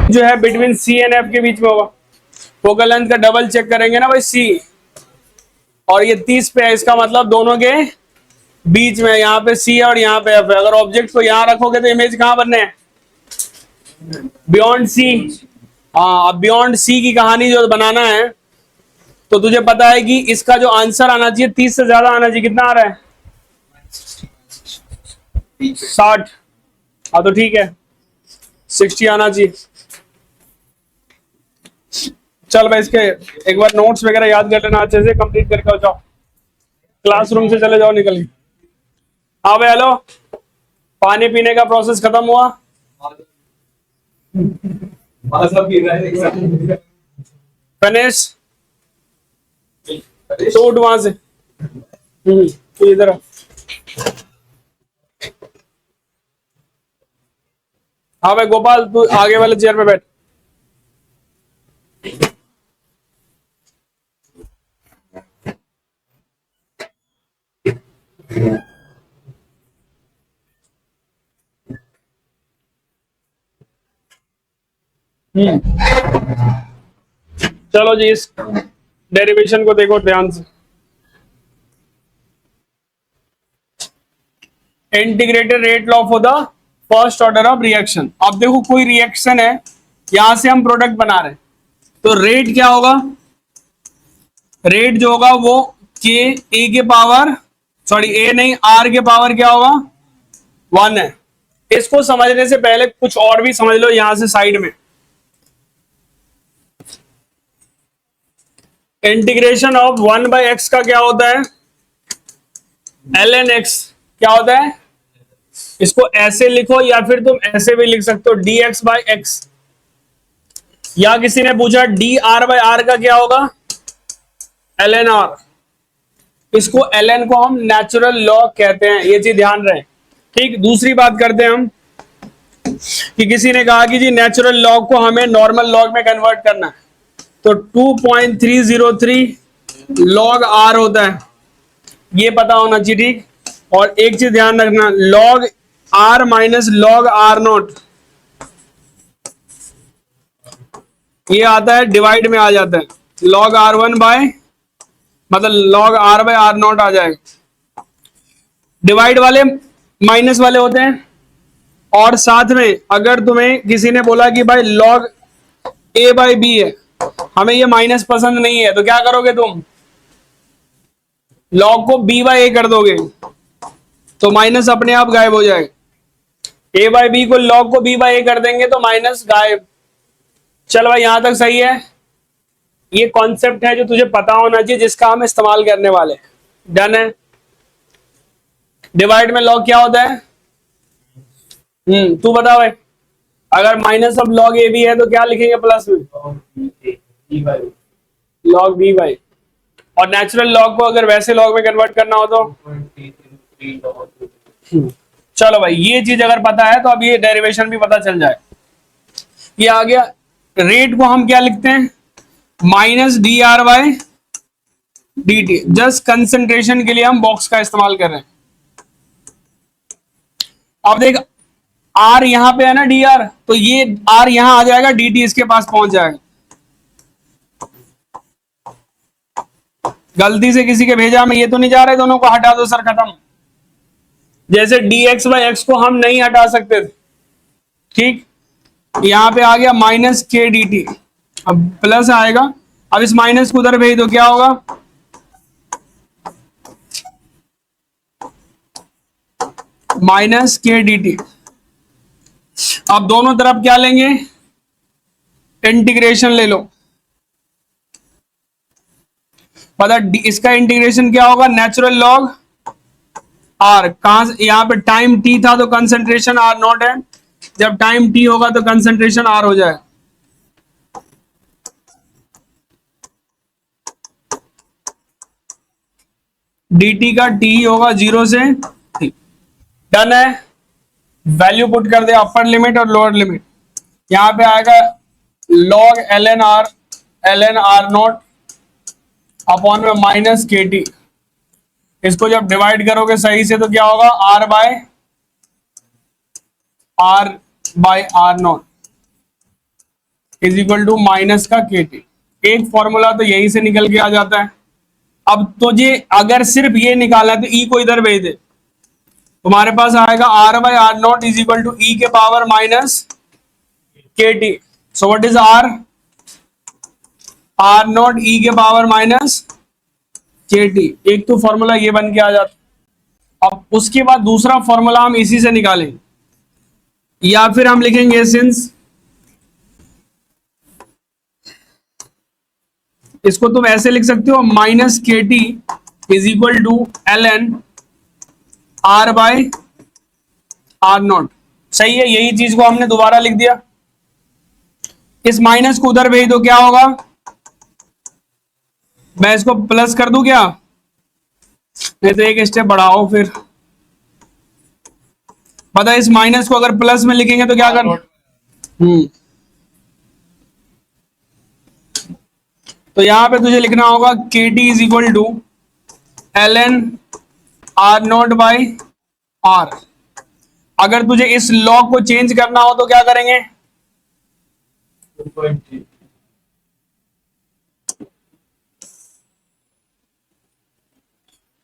जो है between C and F के बीच में होगा। फोकल लेंथ का डबल चेक करेंगे ना भाई सी, और ये 30 पे है, इसका मतलब दोनों के बीच में, यहाँ पे सी है और यहाँ पे एफ है। अगर ऑब्जेक्ट को यहाँ रखोगे तो इमेज कहाँ बनने है? Beyond C. हाँ, अब बियॉन्ड सी की कहानी जो बनाना है, तो तुझे पता है कि इसका जो आंसर आना चाहिए 30 से ज्यादा आना चाहिए। कितना आ रहा है? 60। हाँ तो ठीक है, 60 आना चाहिए। चल भाई, इसके एक बार नोट्स वगैरह याद कर लेना, अच्छे से कंप्लीट करके हो जाओ, क्लासरूम से चले जाओ निकल के। हाँ भाई हेलो, पानी पीने का प्रोसेस खत्म हुआ? फिनिश। तो उठ वहां से, तू इधर आ। हाँ भाई गोपाल, तू आगे वाले चेयर पे बैठ। चलो जी, इस डेरिवेशन को देखो ध्यान से। Integrated rate law for the first order of reaction. अब देखो कोई रिएक्शन है, यहां से हम प्रोडक्ट बना रहे हैं, तो रेट क्या होगा? रेट जो होगा वो के ए के पावर, सॉरी ए नहीं, आर के पावर क्या होगा? 1 है। इसको समझने से पहले कुछ और भी समझ लो यहां से साइड में। इंटीग्रेशन ऑफ 1/x का क्या होता है? ln x। क्या होता है? इसको ऐसे लिखो या फिर तुम ऐसे भी लिख सकते हो, dx/x। या किसी ने पूछा dr/r का क्या होगा? ln r। इसको ln को हम नेचुरल लॉग कहते हैं, ये चीज ध्यान रहे। ठीक, दूसरी बात करते हैं हम, कि किसी ने कहा कि जी नेचुरल लॉग को हमें नॉर्मल लॉग में कन्वर्ट करना है, तो 2.303 लॉग r होता है, ये पता होना चाहिए। ठीक, और एक चीज ध्यान रखना, log r minus log r nought, ये आता है डिवाइड में आ जाता है, लॉग r1 बाय, मतलब log r by r nought आ जाएगा। डिवाइड वाले माइनस वाले होते हैं, और साथ में अगर तुम्हें किसी ने बोला कि भाई लॉग a बाय b है, हमें ये माइनस पसंद नहीं है, तो क्या करोगे तुम? लॉग को b बाय a कर दोगे, तो माइनस अपने आप गायब हो जाएगा। a बाय b को लॉग को b बाय a कर देंगे तो माइनस गायब। चल भाई यहां तक सही है। ये कॉन्सेप्ट है जो तुझे पता होना चाहिए, जिसका हम इस्तेमाल करने वाले हैं। डन है। डिवाइड में लॉग क्या होता है? तू बता भाई, अगर minus of log A B है तो क्या लिखेंगे प्लस में? Log B by. और नेचुरल लॉग को अगर वैसे लॉग में कन्वर्ट करना हो तो? चलो भाई, ये चीज अगर पता है तो अब ये डेरिवेशन भी पता चल जाए। ये आ गया। रेट को हम क्या लिखते हैं? Minus D R by D T. Just concentration के लिए हम बॉक्स का इस्तेमाल कर रहे हैं। अब देख, आर यहां पे है ना, डी आर, तो ये आर यहां आ जाएगा, डी टी इसके पास पहुंच जाएगा। गलती से किसी के भेजा में ये तो नहीं जा रहे, दोनों को हटा दो सर, खत्म। जैसे dx बाई एक्स को हम नहीं हटा सकते थे, ठीक, यहां पे आ गया माइनस के डी टी, अब प्लस आएगा। अब इस माइनस को उधर भेज दो, क्या होगा? माइनस के डी टी। अब दोनों तरफ क्या लेंगे? इंटीग्रेशन ले लो। पता इसका इंटीग्रेशन क्या होगा? Natural log are. कहां से? यहां पे टाइम टी था तो कंसंट्रेशन आर नॉट है, जब टाइम टी होगा तो कंसंट्रेशन आर हो जाएगा। dt का t होगा 0 से t। डन है। वैल्यू पुट कर दे, अपर लिमिट और लोअर लिमिट। यहां पे आएगा log ln r not upon में माइनस के टी। इसको जब डिवाइड करोगे सही से तो क्या होगा? r by r not. Is equal to minus का के टी। एक फॉर्मूला तो यही से निकल के आ जाता है। अब तुझे अगर सिर्फ ये निकालना है तो ई को इधर भेज दे, तुम्हारे पास आएगा r by r nought is equal to e के पावर माइनस के t. So what is r? R nought e के पावर माइनस के टी। एक तो फॉर्मूला ये बन के आ जाता। अब उसके बाद दूसरा फॉर्मूला हम इसी से निकालेंगे, या फिर हम लिखेंगे सिंस, इसको तुम ऐसे लिख सकते हो माइनस के T is equal to L N R by R not. सही है, यही चीज को हमने दोबारा लिख दिया। इस माइनस को उधर भेज दो, क्या होगा? मैं इसको प्लस कर दूं क्या? नहीं तो एक स्टेप बढ़ाओ फिर। पता है इस माइनस को अगर प्लस में लिखेंगे तो क्या कर, तो यहां पे तुझे लिखना होगा K T is equal to L N R not by R. अगर तुझे इस लॉग को चेंज करना हो तो क्या करेंगे?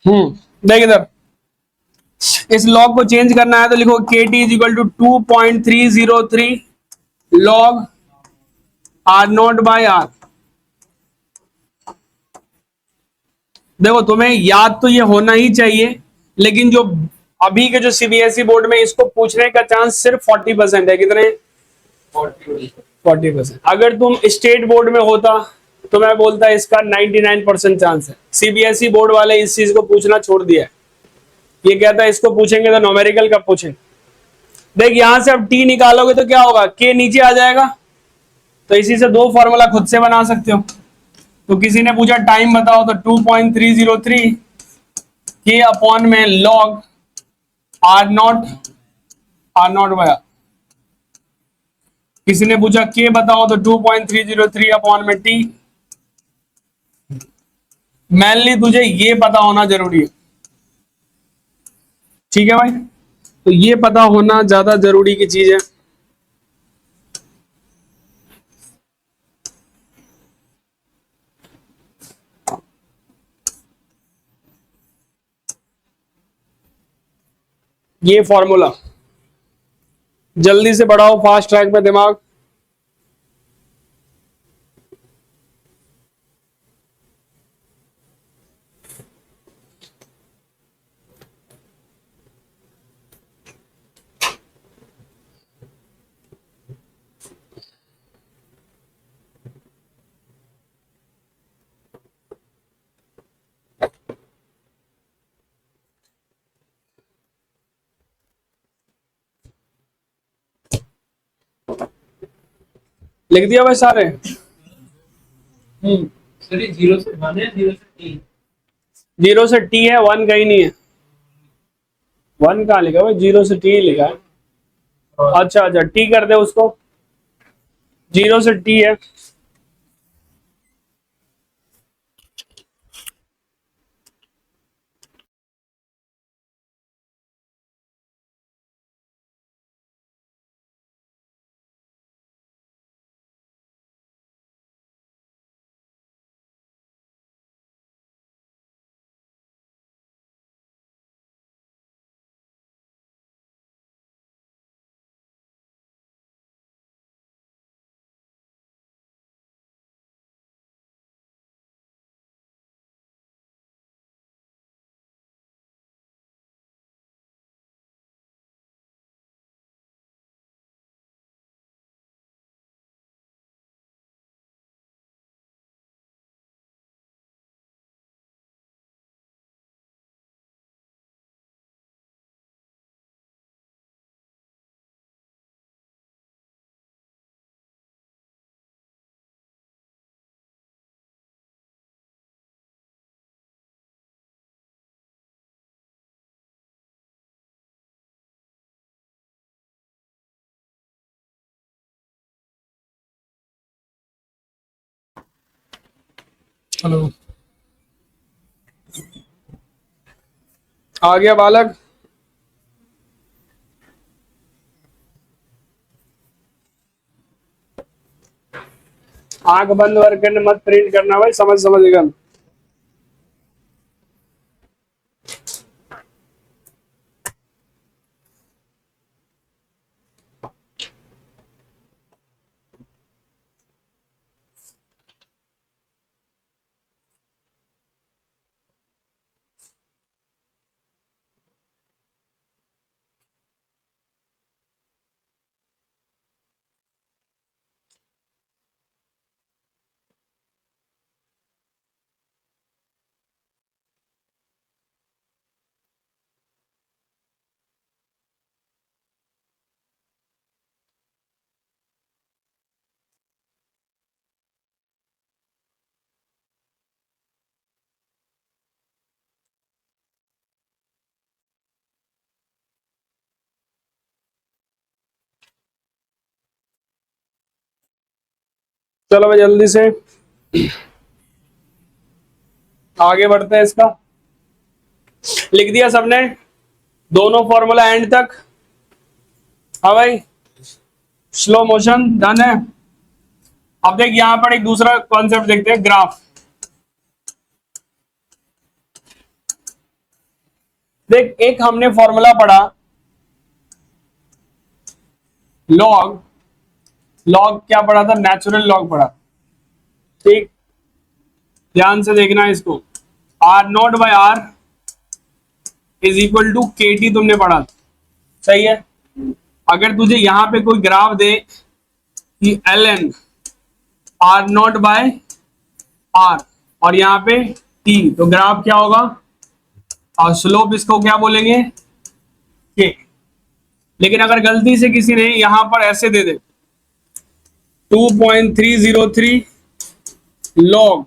देख इधर, इस लॉग को चेंज करना है तो लिखो K T is equal to 2.303 log R not by R. देखो तुम्हें याद तो ये होना ही चाहिए, लेकिन जो अभी के जो सीबीएसई बोर्ड में इसको पूछने का चांस सिर्फ 40% है। कितने? 40%। अगर तुम स्टेट बोर्ड में होता तो मैं बोलता इसका 99% चांस है। सीबीएसई बोर्ड वाले इस चीज को पूछना छोड़ दिया है। ये कहता है इसको पूछेंगे तो न्यूमेरिकल कब पूछेंगे। देख यहां से अब टी निकालोगे तो क्या होगा? के नीचे आ जाएगा, तो इसी से दो फॉर्मूला खुद से बना सकते हो। तो किसी ने पूछा टाइम बताओ तो 2.303 के अपॉन में लॉग आर नॉट बाय। किसी ने पूछा के बताओ तो 2.303 अपॉन में टी। मेनली तुझे ये पता होना जरूरी है, ठीक है भाई? तो ये पता होना ज्यादा जरूरी की चीज है। ये फॉर्मूला जल्दी से बढ़ाओ, फास्ट ट्रैक पे दिमाग। लिख दिया भाई सारे? सर जीरो से वन है, जीरो से टी। जीरो से टी है, वन कहीं नहीं है। वन कहाँ लिखा भाई? जीरो से टी लिखा है। अच्छा अच्छा, टी कर दे उसको, जीरो से टी है। हेलो, आ गया बालक? आंख बंद करके मत प्रिंट करना भाई, समझेगा। चलो भाई जल्दी से आगे बढ़ते हैं। इसका लिख दिया सबने दोनों फॉर्मूला एंड तक? हाँ भाई, स्लो मोशन डन है। अब देख यहां पर एक दूसरा कॉन्सेप्ट देखते हैं, ग्राफ। देख एक हमने फॉर्मूला पढ़ा लॉग, लॉग क्या पढ़ा था? नेचुरल लॉग पढ़ा। ठीक, ध्यान से देखना इसको। R not by R is equal to K T तुमने पढ़ा था, सही है। अगर तुझे यहां पे कोई ग्राफ दे कि L N R not by R और यहाँ पे टी, तो ग्राफ क्या होगा? और स्लोप इसको क्या बोलेंगे? के। लेकिन अगर गलती से किसी ने यहां पर ऐसे दे दे 2.303 log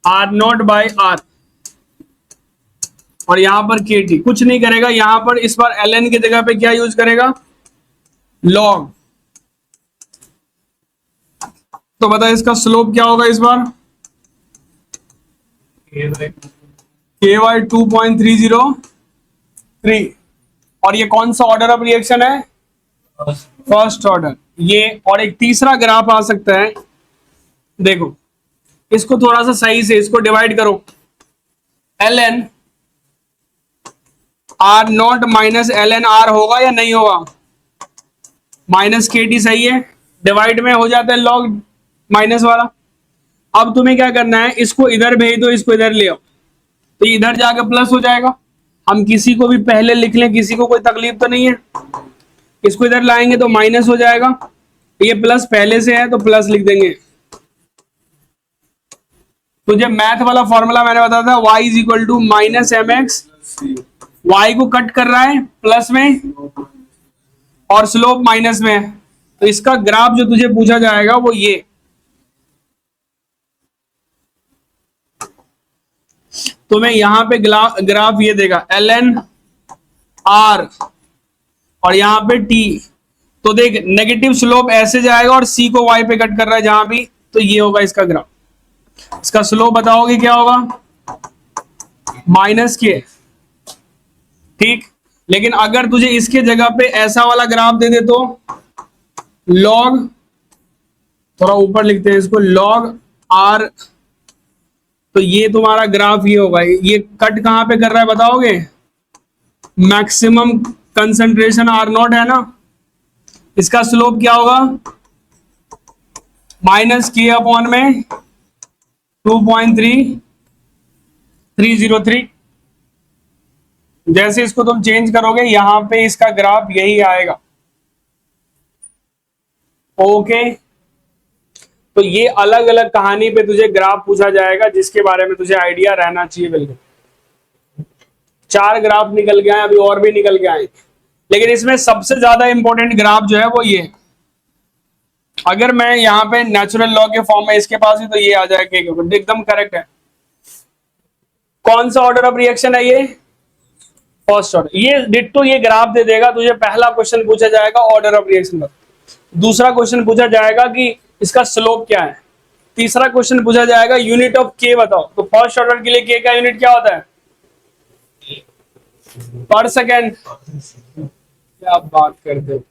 R not by R और यहां पर के टी, कुछ नहीं करेगा यहां पर। इस बार एल एन की जगह पे क्या यूज करेगा? लॉग। तो बता इसका स्लोप क्या होगा इस बार? के वाई 2.303। और ये कौन सा ऑर्डर ऑफ रिएक्शन है? First order. ये और एक तीसरा ग्राफ आ सकता है, देखो इसको थोड़ा सा सही से इसको डिवाइड करो। L N R not minus L N R होगा या नहीं होगा? माइनस के टी, सही है। डिवाइड में हो जाता है लॉग माइनस वाला। अब तुम्हें क्या करना है, इसको इधर भेज दो, इसको इधर ले आओ, तो इधर जाके प्लस हो जाएगा। हम किसी को भी पहले लिख लें, किसी को कोई तकलीफ तो नहीं है। इसको इधर लाएंगे तो माइनस हो जाएगा, ये प्लस पहले से है तो प्लस लिख देंगे। तो जब मैथ वाला फॉर्मूला मैंने बताया था y is equal to minus M X, Y को कट कर रहा है प्लस में और स्लोप माइनस में है, तो इसका ग्राफ जो तुझे पूछा जाएगा वो ये। तो मैं यहां पे ग्राफ ये देगा एल एन आर और यहां पे टी। तो देख नेगेटिव स्लोप ऐसे जाएगा और सी को वाई पे कट कर रहा है जहां भी, तो ये होगा इसका ग्राफ। इसका स्लोप बताओगे क्या होगा? माइनस के। ठीक, लेकिन अगर तुझे इसके जगह पे ऐसा वाला ग्राफ दे दे तो लॉग, थोड़ा ऊपर लिखते हैं इसको, लॉग आर, तो ये तुम्हारा ग्राफ ये होगा। ये कट कहां पे कर रहा है बताओगे? मैक्सिमम कंसंट्रेशन आर नॉट है ना, इसका स्लोप क्या होगा? माइनस के अपॉन में 2.303। जैसे इसको तुम चेंज करोगे यहां पे इसका ग्राफ यही आएगा। ओके, तो ये अलग अलग कहानी पे तुझे ग्राफ पूछा जाएगा जिसके बारे में तुझे आइडिया रहना चाहिए। बिल्कुल 4 ग्राफ निकल गए हैं, अभी और भी निकल के आएंगे, लेकिन इसमें सबसे ज्यादा इंपॉर्टेंट ग्राफ जो है वो ये। अगर मैं यहाँ पे नेचुरल लॉ के फॉर्म में इसके पास ही, तो ये आ जाएगा एकदम करेक्ट है। कौन सा ऑर्डर ऑफ रिएक्शन है ये? First order. ये डिट्टो ये ग्राफ दे देगा तुझे। पहला क्वेश्चन पूछा जाएगा ऑर्डर ऑफ रिएक्शन का, दूसरा क्वेश्चन पूछा जाएगा कि इसका स्लोप क्या है, तीसरा क्वेश्चन पूछा जाएगा यूनिट ऑफ के बताओ। तो फर्स्ट ऑर्डर के लिए के का यूनिट क्या होता है? पर सेकेंड। क्या बात करते हो?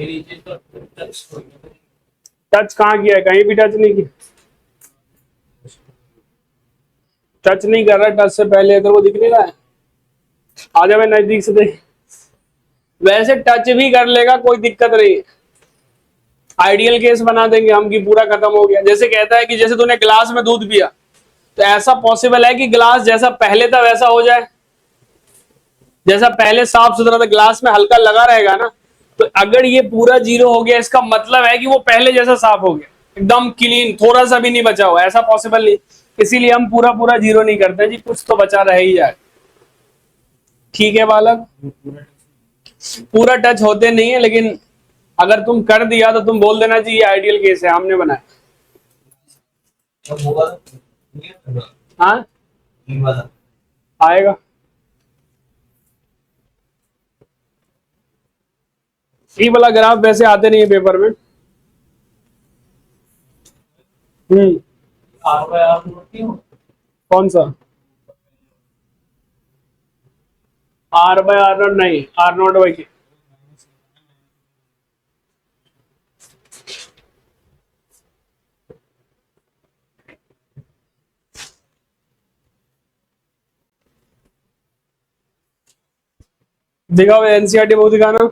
मेरी चीज तो टच हो गई। टच कहाँ किया है? कहीं भी टच नहीं किया। टच नहीं कर रहा, टच से पहले तो वो दिख नहीं रहा है। आ जा, मैं नजदीक से देख। वैसे टच भी कर लेगा, कोई दिक्कत नहीं है। आइडियल केस बना देंगे हम कि पूरा खत्म हो गया। जैसे कहता है कि जैसे तूने ग्लास में दूध पिया, तो ऐसा पॉसिबल है कि ग्लास जैसा पहले था वैसा हो जाए। जैसा पहले साफ सुथरा था, ग्लास में हल्का लगा रहेगा ना। तो अगर ये पूरा जीरो हो गया, इसका मतलब है कि वो पहले जैसा साफ हो गया, एकदम क्लीन, थोड़ा सा भी नहीं बचा हुआ। ऐसा पॉसिबल नहीं, इसीलिए हम पूरा पूरा जीरो नहीं करते जी, कुछ तो बचा रह ही जाए। ठीक है बालक, पूरा टच होते नहीं है, लेकिन अगर तुम कर दिया तो तुम बोल देना जी ये आइडियल केस है, हमने बनाया। अब होगा ये होगा, हाँ, ये वाला। आएगा। ये वाला ग्राफ वैसे आते नहीं है पेपर में। आर बाय आर नोट क्यों? कौन सा? आर बाय आर नॉट नहीं, आर नॉट बाई के। दिखाओ एनसीईआरटी बुक दिखाना।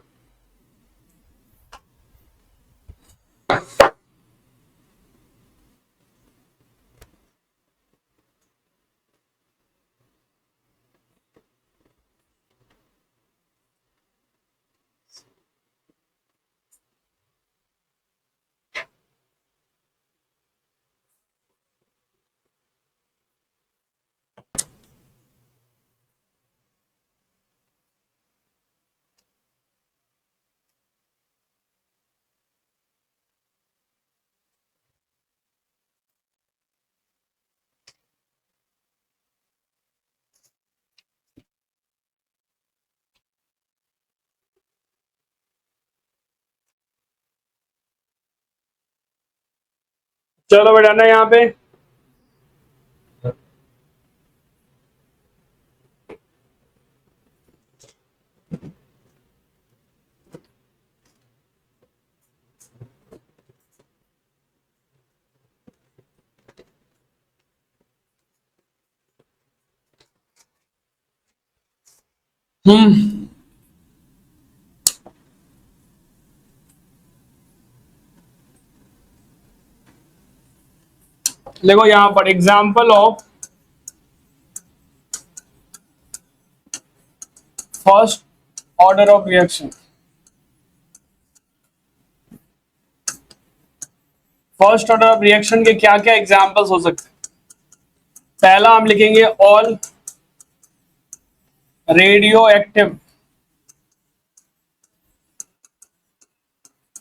चलो बेटा ना यहाँ पे। हम्म, देखो यहाँ पर example of first order of reaction. First order of reaction के क्या क्या एग्जाम्पल्स हो सकते हैं? पहला हम लिखेंगे all radioactive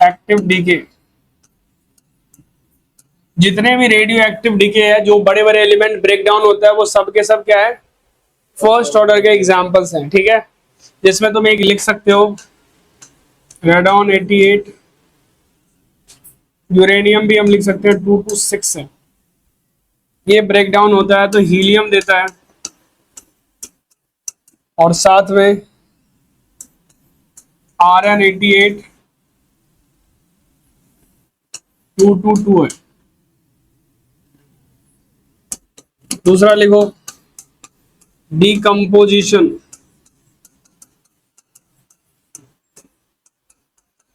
active decay. जितने भी रेडियो एक्टिव डीके है, जो बड़े बड़े एलिमेंट ब्रेक डाउन होता है, वो सब के सब क्या है? फर्स्ट ऑर्डर के एग्जाम्पल्स हैं। ठीक है, जिसमें तुम एक लिख सकते हो रेडॉन 88, यूरेनियम भी हम लिख सकते हैं 226 है। ये ब्रेक डाउन होता है तो हीलियम देता है, और साथ में Rn88 222 है। दूसरा लिखो डीकम्पोजिशन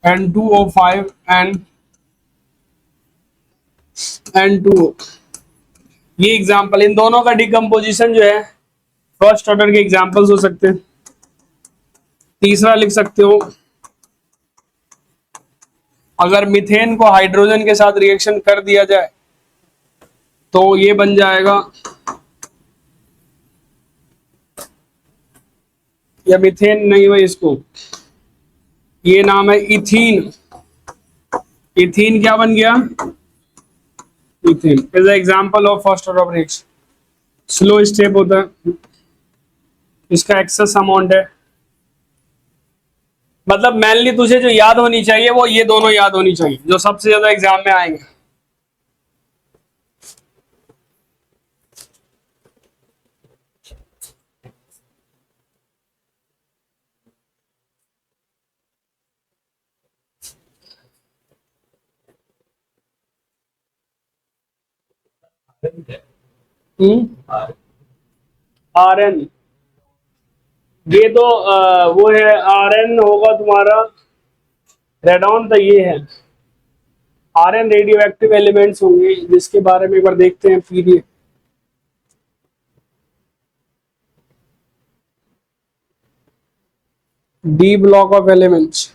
N2O5 एंड N2O। ये एग्जाम्पल, इन दोनों का डिकम्पोजिशन जो है फर्स्ट ऑर्डर के एग्जाम्पल्स हो सकते हैं। तीसरा लिख सकते हो, अगर मीथेन को हाइड्रोजन के साथ रिएक्शन कर दिया जाए तो ये बन जाएगा, या मीथेन नहीं भाई, इसको ये नाम है इथीन। इथीन क्या बन गया? Ethane is example of first order of reaction. Slow step होता है, इसका एक्सेस अमाउंट है। मतलब मेनली तुझे जो याद होनी चाहिए वो ये दोनों याद होनी चाहिए, जो सबसे ज्यादा एग्जाम में आएंगे। आर एन, ये तो वो है, आर एन होगा तुम्हारा रेडॉन, तो ये है R N radioactive elements होंगे, जिसके बारे में एक बार देखते हैं PDF. D block of elements,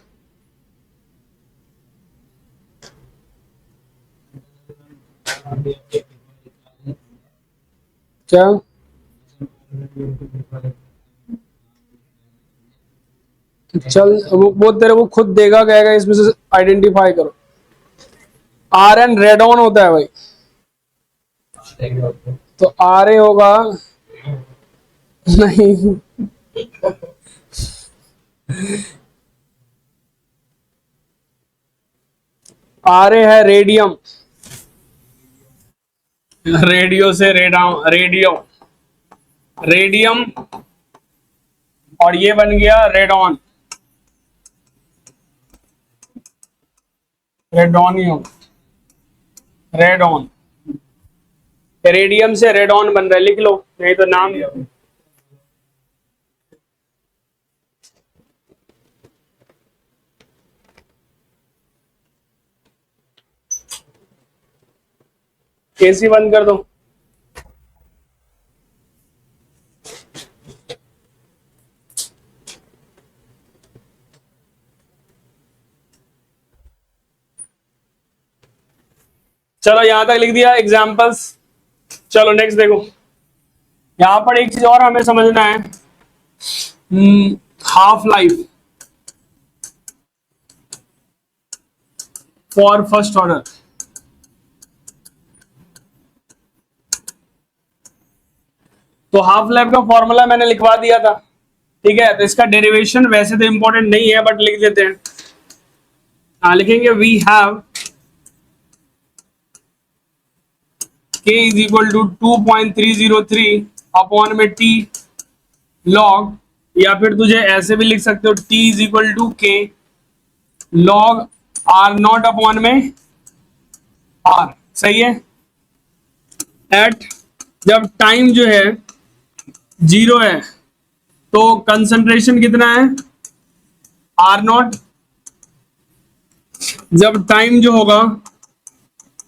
क्या चल वो तेरे को खुद देगा, कहेगा इसमें से आइडेंटिफाई करो। आर एन रेडॉन होता है भाई, तो आर ए होगा नहीं, आर ए है रेडियम, रेडियो से रेडियो रेडियम, और ये बन गया रेडॉन, रेडोनियम, रेडॉन, रेडियम से रेडॉन बन रहा है, लिख लो नहीं तो नाम। एसी बंद कर दो। चलो यहां तक लिख दिया एग्जांपल्स। चलो नेक्स्ट देखो, यहां पर एक चीज और हमें समझना है, half life for first order. तो हाफ लाइफ का फॉर्मूला मैंने लिखवा दिया था, ठीक है, तो इसका डेरिवेशन वैसे तो इंपॉर्टेंट नहीं है, बट लिख देते हैं। हाँ लिखेंगे, we have k is equal to 2.303 upon में t log, या फिर तुझे ऐसे भी लिख सकते हो t is equal to k log r not upon में r। सही है। एट जब टाइम जो है 0 है तो कंसंट्रेशन कितना है, r नॉट। जब टाइम जो होगा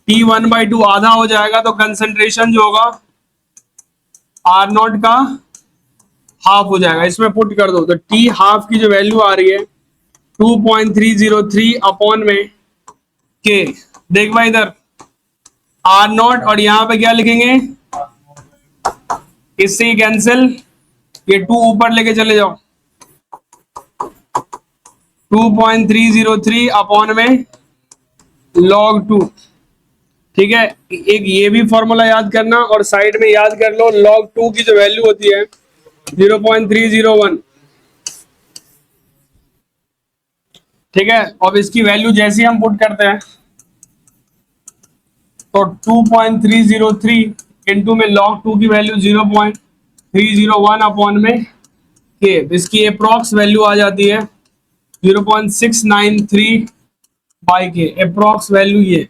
T1/2 आधा हो जाएगा तो कंसंट्रेशन जो होगा R नॉट का हाफ हो जाएगा। इसमें पुट कर दो तो T हाफ की जो वैल्यू आ रही है 2.303 अपॉन में K। देख भाई इधर R नॉट, और यहां पे क्या लिखेंगे, इससे ही कैंसिल, ये 2 ऊपर लेके चले जाओ, 2.303 अपॉन में log 2। ठीक है, एक ये भी फॉर्मूला याद करना, और साइड में याद कर लो log 2 की जो वैल्यू होती है 0.301। ठीक है, अब इसकी वैल्यू जैसी हम पुट करते हैं तो 2.303 इंटू में log 2 की वैल्यू 0.301 अपॉन में के, इसकी अप्रॉक्स वैल्यू आ जाती है 0.693 बाई के, अप्रॉक्स वैल्यू ये।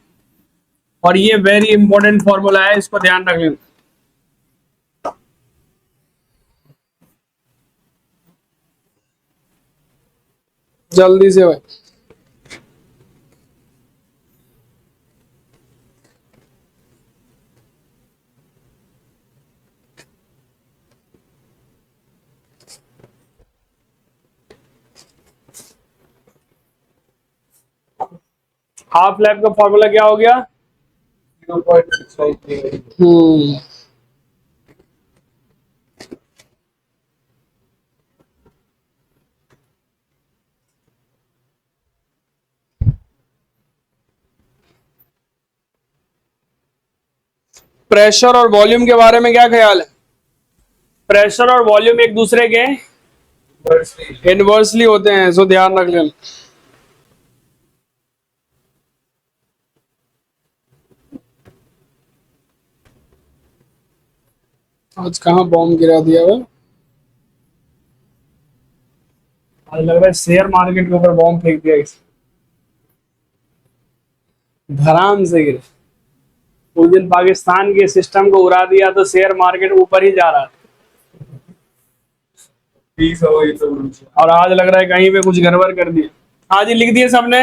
और ये वेरी इंपॉर्टेंट फॉर्मूला है, इसको ध्यान रख लेना। जल्दी से भाई, हाफ लाइफ का फॉर्मूला क्या हो गया, 0.693। प्रेशर और वॉल्यूम के बारे में क्या ख्याल है, प्रेशर और वॉल्यूम एक दूसरे के इनवर्सली होते हैं, सो ध्यान रख लेना। आज कहाँ बॉम्ब गिरा दिया हुआ, आज लग रहा है शेयर मार्केट के ऊपर बॉम्ब फेंक दिया, इस धराम से गिरा। उस दिन पाकिस्तान के सिस्टम को उड़ा दिया तो शेयर मार्केट ऊपर ही जा रहा था, और आज लग रहा है कहीं पे कुछ गड़बड़ कर दी। हाँ जी, लिख दिए सबने।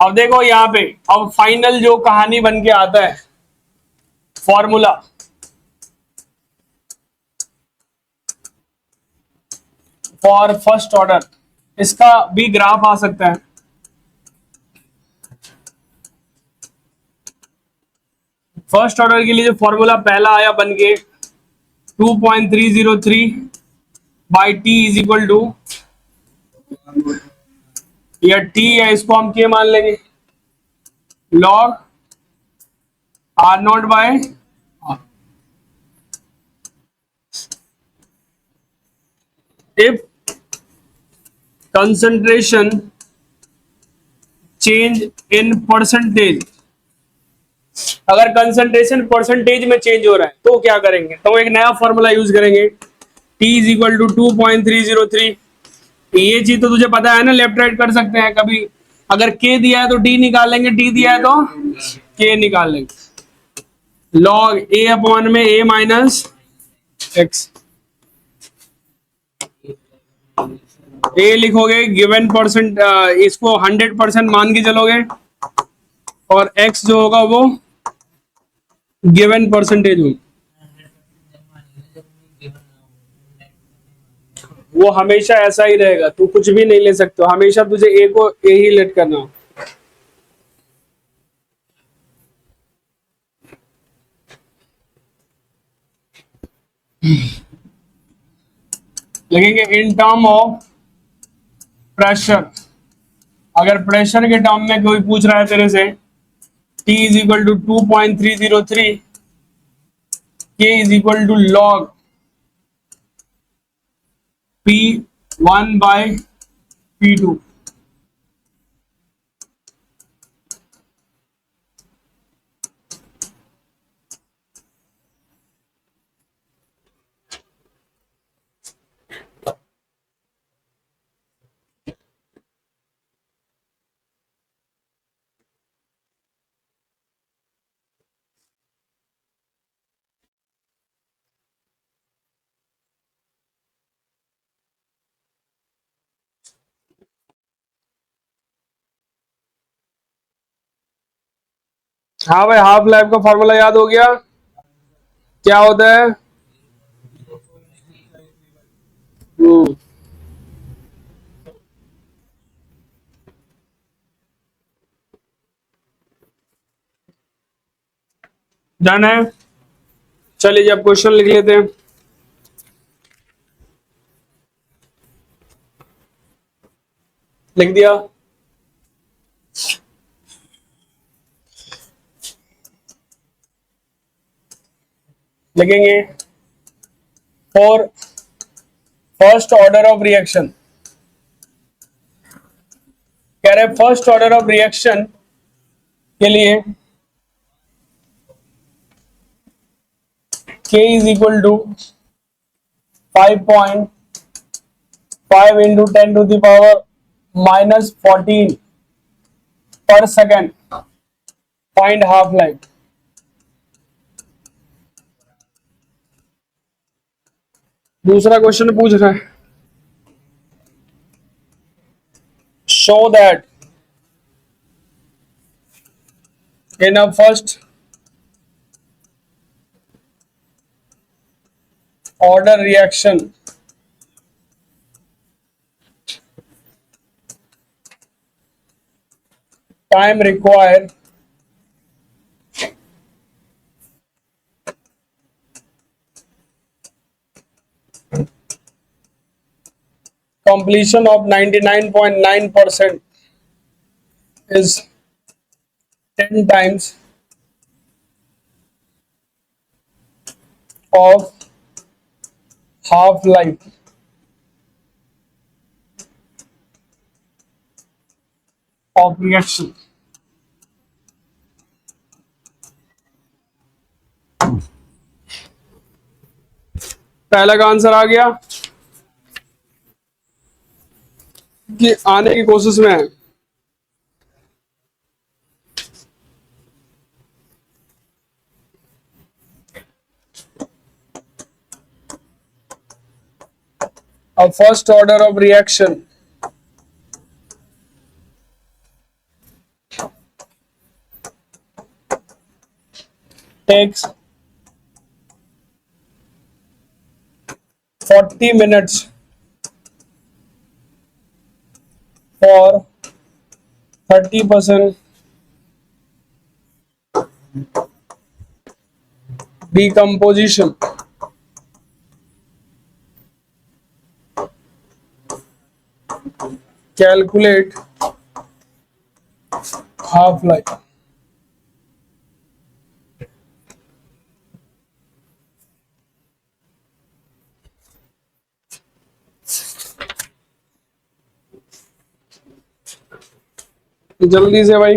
अब देखो यहाँ पे, अब फाइनल जो कहानी बन के आता है, फॉर्मूला फॉर फर्स्ट ऑर्डर, इसका भी ग्राफ आ सकता है। फर्स्ट ऑर्डर के लिए जो फॉर्मूला पहला आया बन के 2.303 by T is equal to, या टी या इसको हम के मान लेंगे, log R not by, if concentration change in percentage, अगर कंसंट्रेशन परसेंटेज में चेंज हो रहा है तो क्या करेंगे, तो एक नया फॉर्मूला यूज करेंगे, T इज इक्वल टू 2.303। ये चीज तो तुझे पता है ना, लेफ्ट राइट कर सकते हैं कभी, अगर K दिया है तो D निकाल लेंगे, T दिया है तो K निकाल लेंगे, लॉग A अपॉन में A माइनस एक्स। A लिखोगे गिवन परसेंट, इसको 100% मान के चलोगे, और X जो होगा वो गिवन परसेंटेज होगी, वो हमेशा ऐसा ही रहेगा, तू कुछ भी नहीं ले सकते, हमेशा तुझे ए को ए ही लेट करना हो। लिखेंगे इन टर्म ऑफ प्रेशर, अगर प्रेशर के टर्म में कोई पूछ रहा है तेरे से, T is equal to 2.303, K is equal to log P1 by P2। हाँ भाई, हाफ लाइफ का फॉर्मूला याद हो गया, क्या होता है? हम्म, डन है। चलिए जब क्वेश्चन लिख लेते हैं, लिख दिया। लिखेंगे for first order of reaction, कह रहे फर्स्ट ऑर्डर ऑफ रिएक्शन के लिए K is equal to 5.5 into 10 to the power -14 पर सेकेंड, फाइंड हाफ लाइफ। दूसरा क्वेश्चन पूछ रहा है, show that in a first order reaction time required completion of 99.9% is 10 times of half life of reaction। पहला का answer आ गया कि आने की कोशिश में है। A first order of reaction takes 40 minutes for 30% decomposition. Calculate half life. जल्दी से भाई,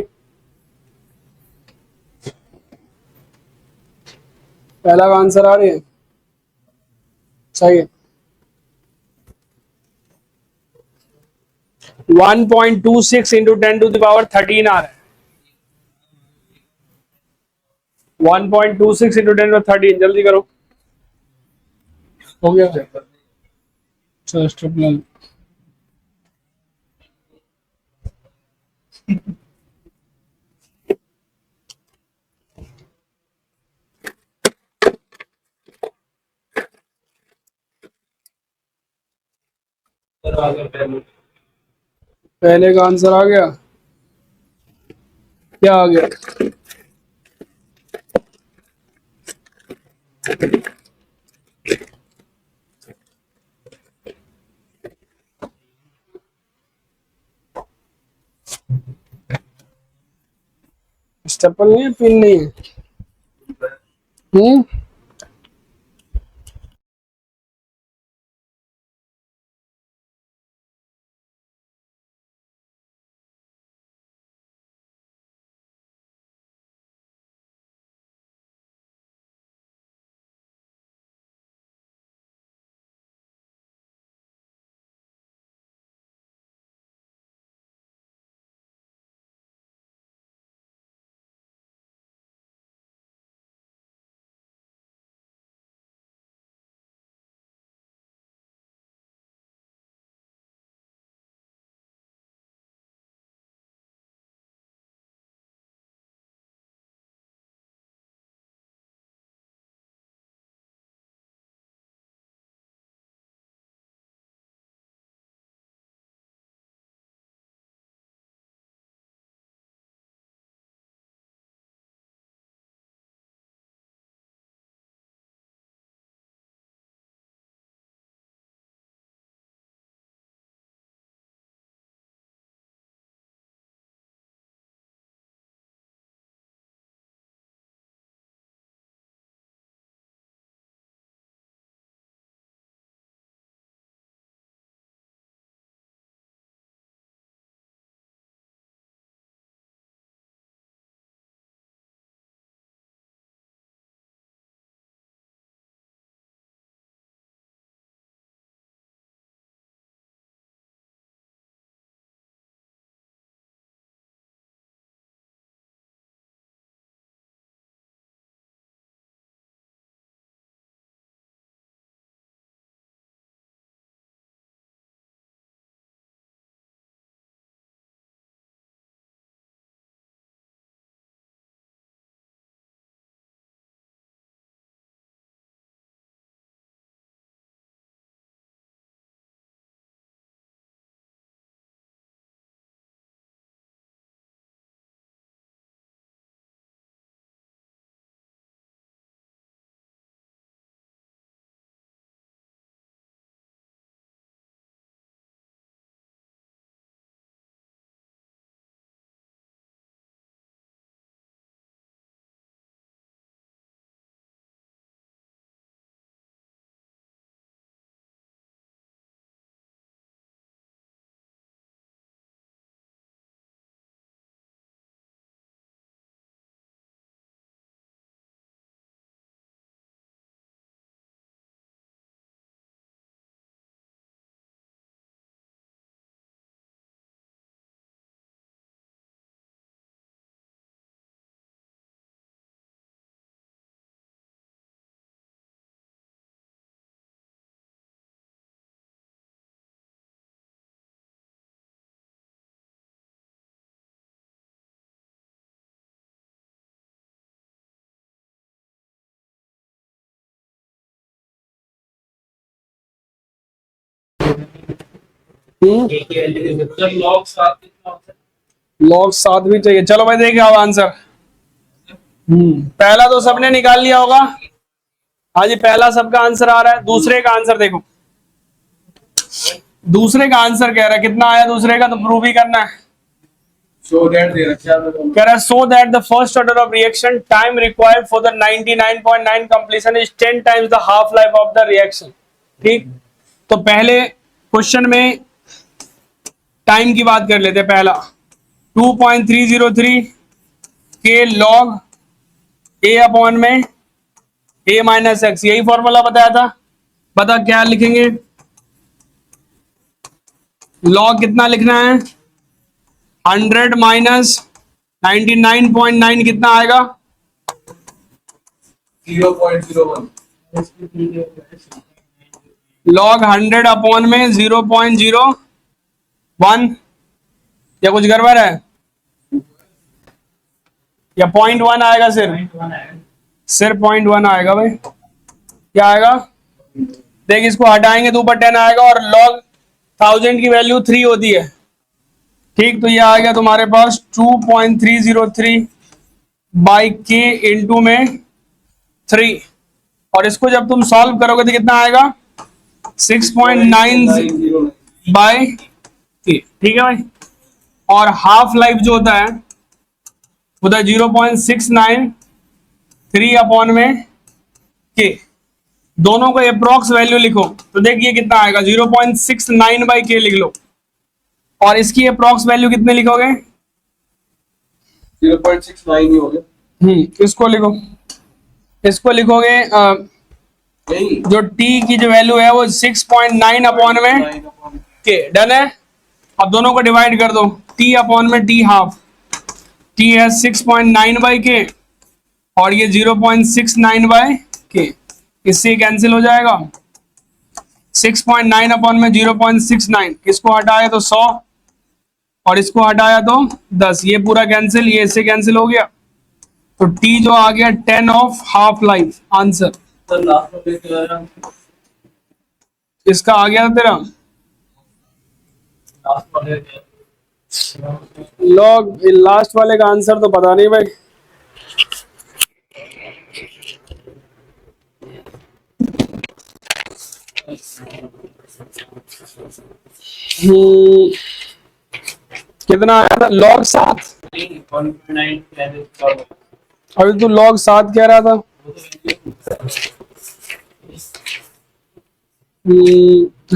पहला का आंसर आ रही है, सही है। 1.26 इंटू 10⁻13 आ रहा है। 1.26 इंटू 10⁻13, जल्दी करो। हो गया, चलो ट्रिपल सर आगे पहले पहले का आंसर आ गया, क्या आ गया? स्टेपल नहीं है, पिन नहीं है। हम्म एक ही वैल्यू दे दो। जब log 7 कितना होता है? लॉग 7 भी चाहिए। चलो भाई देखिए आओ आंसर। पहला तो सबने निकाल लिया होगा। हाँ जी, पहला सबका आंसर आ रहा है। दूसरे का आंसर देखो, दूसरे का आंसर कह रहा है कितना आया दूसरे का, तो प्रूव ही करना है। So that दे रखा है। कह रहा है so that the first order of reaction time required for the 99.9 completion is 10 times the half life of the reaction. ठीक, तो पहले क्वेश्चन में टाइम की बात कर लेते हैं। पहला 2.303 के लॉग ए अपॉन में ए माइनस एक्स, यही फॉर्मूला बताया था। बता क्या लिखेंगे, लॉग कितना लिखना है, 100 माइनस 99.9 कितना आएगा, 0.01। लॉग 100 अपॉन में 0.01। या कुछ गड़बड़ है, या 0.1 आएगा, सिर्फ 0.1 आएगा भाई। क्या आएगा, देख इसको हटाएंगे तो ऊपर 10 आएगा, और लॉग 1000 की वैल्यू 3 होती है। ठीक, तो ये आ गया तुम्हारे पास 2.303 बाई के इंटू में 3, और इसको जब तुम सॉल्व करोगे तो कितना आएगा 6.90 बाई के। ठीक है भाई, और हाफ लाइफ जो होता है वो होता है 0.693 अपॉन में के। दोनों को अप्रोक्स वैल्यू लिखो तो देखिए कितना आएगा, 0.69 बाई के लिख लो, और इसकी अप्रोक्स वैल्यू कितने लिखोगे, 0.69 ही हो गया। इसको लिखो, इसको लिखोगे यही जो t की जो वैल्यू है वो 6.9 अपॉन में के। डन है, अब दोनों को डिवाइड कर दो, t अपॉन में t हाफ, t है 6.9 बाई के और ये 0.69 बाई के, इससे कैंसिल हो जाएगा। 6.9 अपॉन में 0.69, इसको हटाया तो 100 और इसको हटाया तो 10, ये पूरा कैंसिल, ये इससे कैंसिल हो गया, तो t जो आ गया 10 ऑफ हाफ लाइफ आंसर। तो लास्ट में लेके आया, इसका आ गया तेरा लास्ट वाले लॉग, लास्ट वाले का आंसर तो पता नहीं भाई। कितना आया था, लॉग 7। 1.9 अभी तू लॉग 7 कह रहा था।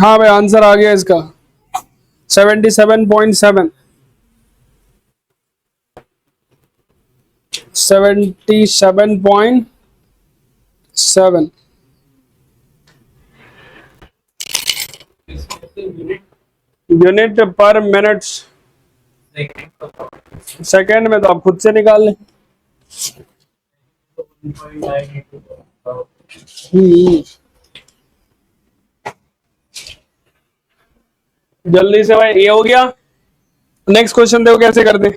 हाँ भाई आंसर आ गया इसका 77.7। 77.7 यूनिट पर मिनट। सेकंड में तो आप खुद से निकाल लें। जल्दी से भाई, ये हो गया। नेक्स्ट क्वेश्चन देखो कैसे करते।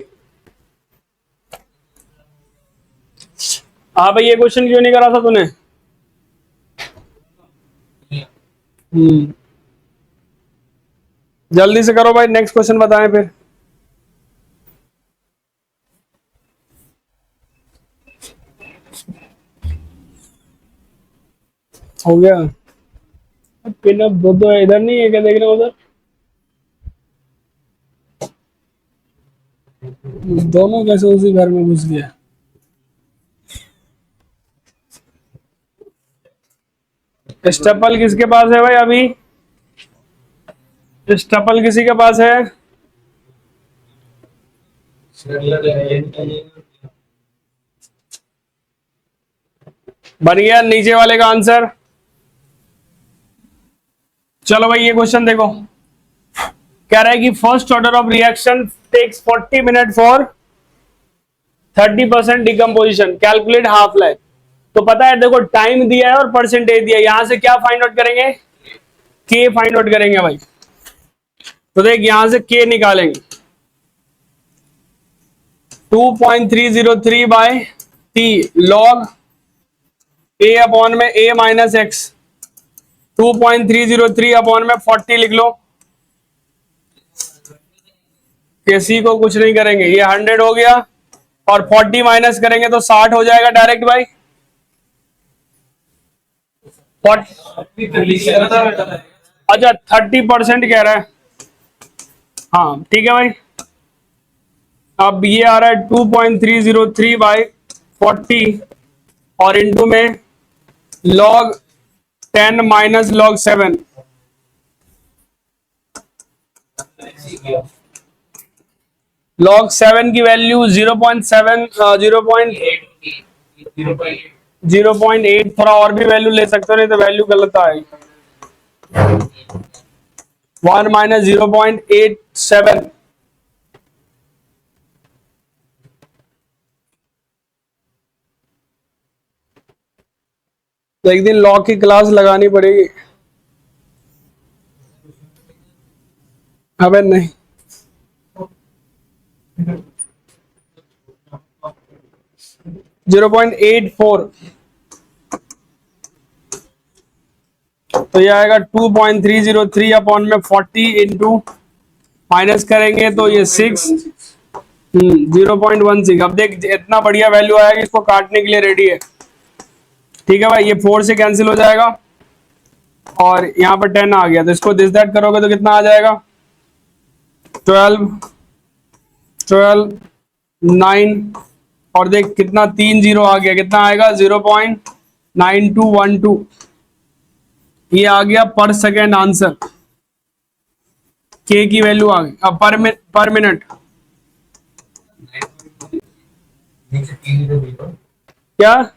हाँ भाई, ये क्वेश्चन क्यों नहीं करा था तूने? जल्दी से करो भाई, नेक्स्ट क्वेश्चन बताएं फिर। हो गया, पिन अप दो इधर नहीं है क्या, देख रहे हो उधर? दोनों कैसे उसी घर में घुस गया? स्टेपल किसके पास है भाई अभी? स्टेपल किसी के पास है? बन गया नीचे वाले का आंसर। चलो भाई ये क्वेश्चन देखो, कह रहा है कि first order of reaction takes 40 minute for 30% decomposition, calculate half life. तो पता है देखो, टाइम दिया है और परसेंटेज दिया है, यहां से क्या फाइंड आउट करेंगे, के फाइंड आउट करेंगे भाई। तो देख यहां से के निकालेंगे, 2.303 बाय टी लॉग ए अपॉन में ए माइनस एक्स, 2.303 अपॉन में 40 लिख लो। किसी को कुछ नहीं करेंगे, ये 100 हो गया और 40 माइनस करेंगे तो 60 हो जाएगा डायरेक्ट भाई। 40 अच्छा 30% कह रहा है, हाँ ठीक है भाई। अब ये आ रहा है 2.303 बाई 40 और इंटू में log 10 माइनस log 7। log 7 की वैल्यू 0.7 0.8 थोड़ा और भी वैल्यू ले सकते हो, नहीं तो वैल्यू गलत आएगी। 1 माइनस 0.87। तो एक दिन लॉ की क्लास लगानी पड़ेगी। अबे नहीं, जीरो 0.84 तो ये आएगा 2.303 अपॉन में 40 इंटू माइनस करेंगे तो ये 6 0.16। अब देख इतना बढ़िया वैल्यू आया कि इसको काटने के लिए रेडी है। ठीक है भाई, ये 4 से कैंसिल हो जाएगा और यहाँ पर 10 आ गया, तो इसको दिस दैट करोगे तो कितना आ जाएगा 12 9 और देख कितना 3 जीरो आ गया, कितना आएगा 0.9212। ये आ गया पर सेकेंड आंसर। के की वैल्यू आ गई। अब पर मिनट क्या?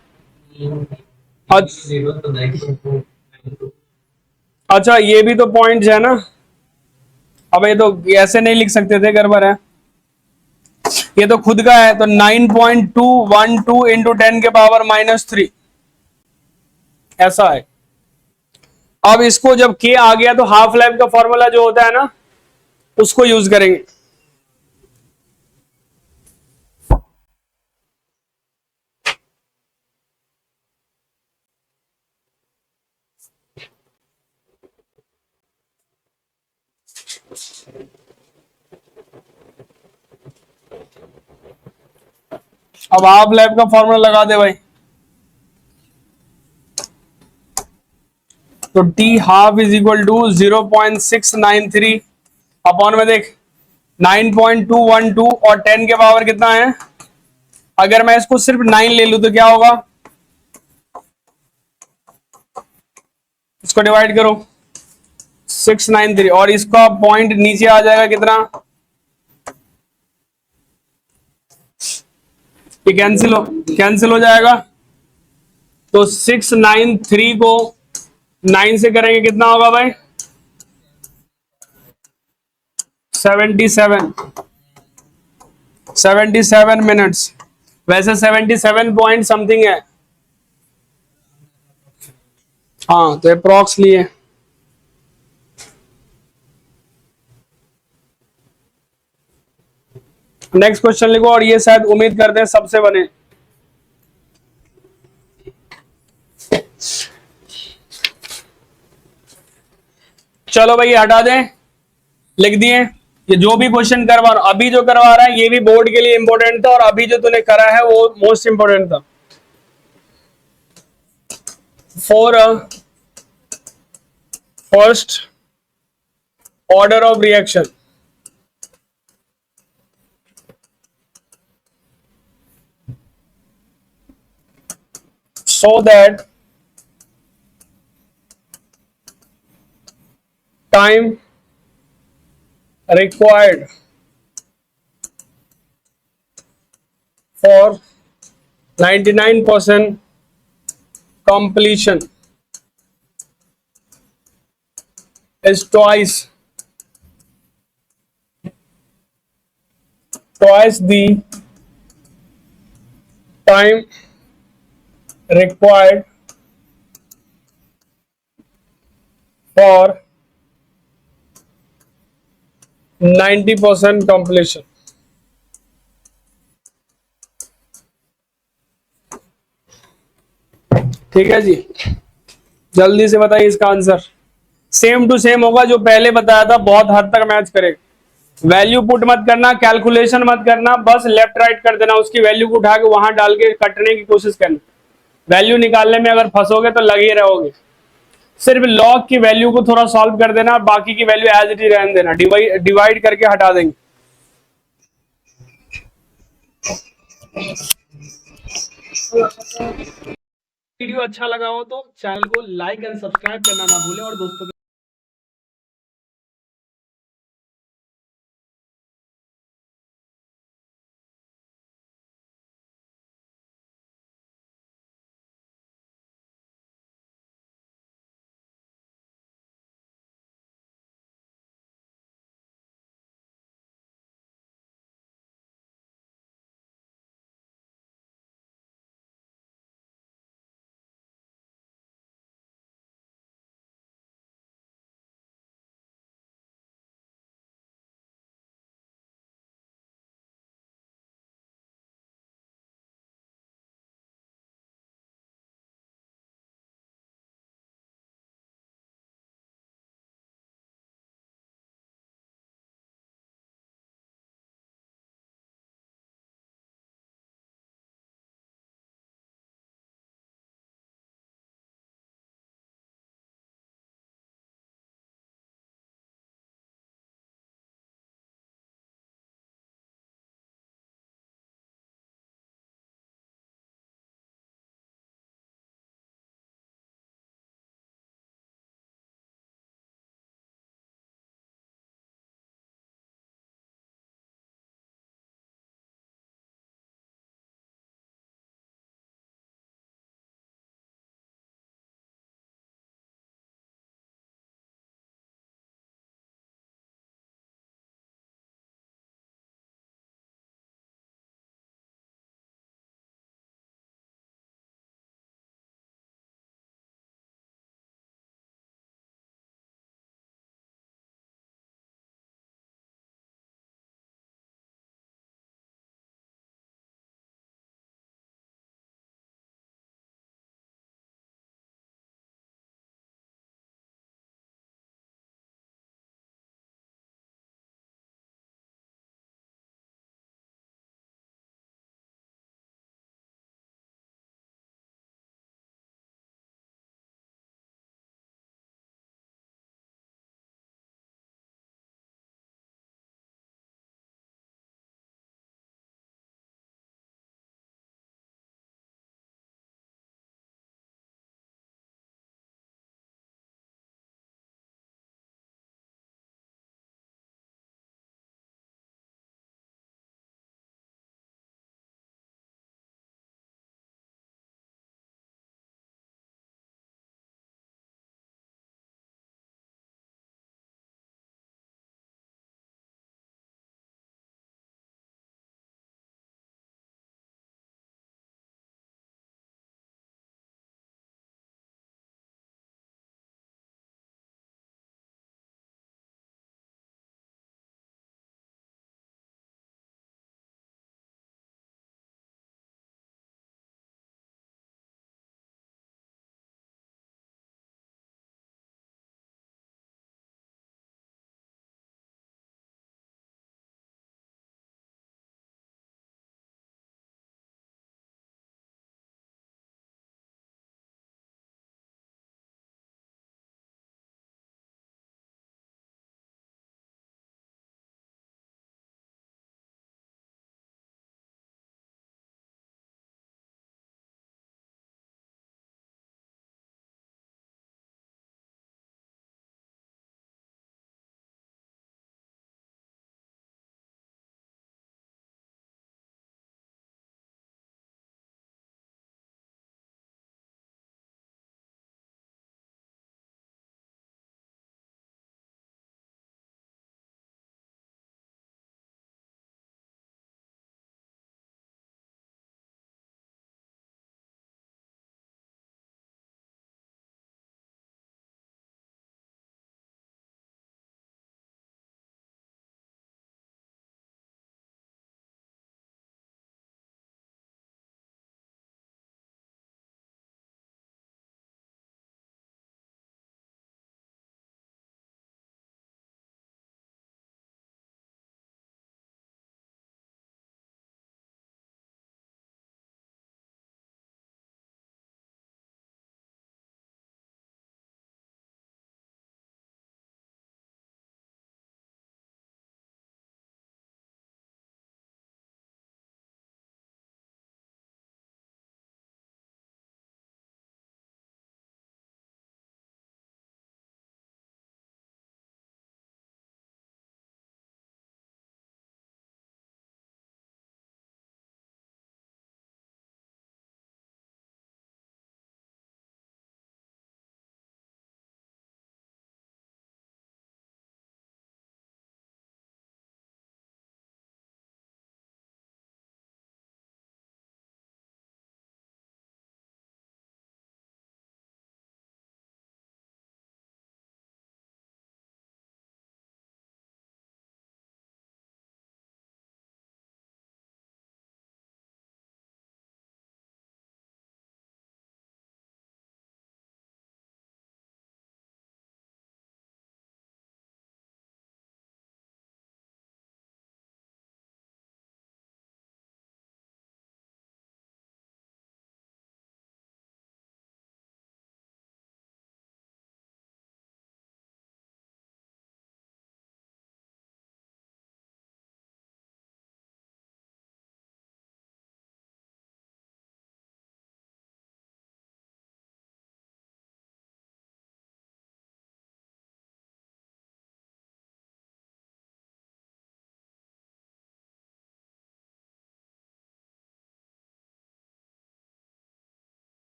अच्छा ये भी तो पॉइंट्स है ना। अब ये तो ऐसे नहीं लिख सकते थे, गड़बड़ है। ये तो खुद का है, तो 9.212 इंटू 10 के पावर -3 ऐसा है। अब इसको जब के आ गया तो हाफ लाइफ का फॉर्मूला जो होता है ना उसको यूज करेंगे। अब हाफ लाइफ का फॉर्मूला लगा दे भाई, तो T half is equal to 0.693 upon में देख 9.212 और 10 के पावर कितना है। अगर मैं इसको सिर्फ 9 ले लूं तो क्या होगा, इसको डिवाइड करो 693 और इसका पॉइंट नीचे आ जाएगा कितना, ये कैंसिल हो जाएगा। तो 693 को 9 से करेंगे कितना होगा भाई 77 मिनट्स। वैसे 77 पॉइंट समथिंग है, हाँ तो अप्रॉक्स लिए। नेक्स्ट क्वेश्चन लिखो और ये शायद उम्मीद करते हैं सबसे बने। चलो भाई हटा दें, लिख दिए। ये जो भी क्वेश्चन करवा रहा अभी जो करवा रहा है ये भी बोर्ड के लिए इंपॉर्टेंट था और अभी जो तूने करा है वो मोस्ट इंपॉर्टेंट था। For first order of reaction so that time required for 99% completion is twice the time required for 90% completion। ठीक है जी। जल्दी से बताइए इसका आंसर। सेम टू सेम होगा जो पहले बताया था, बहुत हद तक मैच करेगा। वैल्यू पुट मत करना, कैलकुलेशन मत करना, बस लेफ्ट राइट कर देना, उसकी वैल्यू को उठा के वहां डाल के कटने की कोशिश करना। वैल्यू निकालने में अगर फंसोगे तो लगे रहोगे। सिर्फ लॉग की वैल्यू को थोड़ा सॉल्व कर देना, बाकी की वैल्यू एज इट इज रहने देना, डिवाइड करके हटा देंगे। वीडियो अच्छा लगा हो तो चैनल को लाइक एंड सब्सक्राइब करना ना भूलें और दोस्तों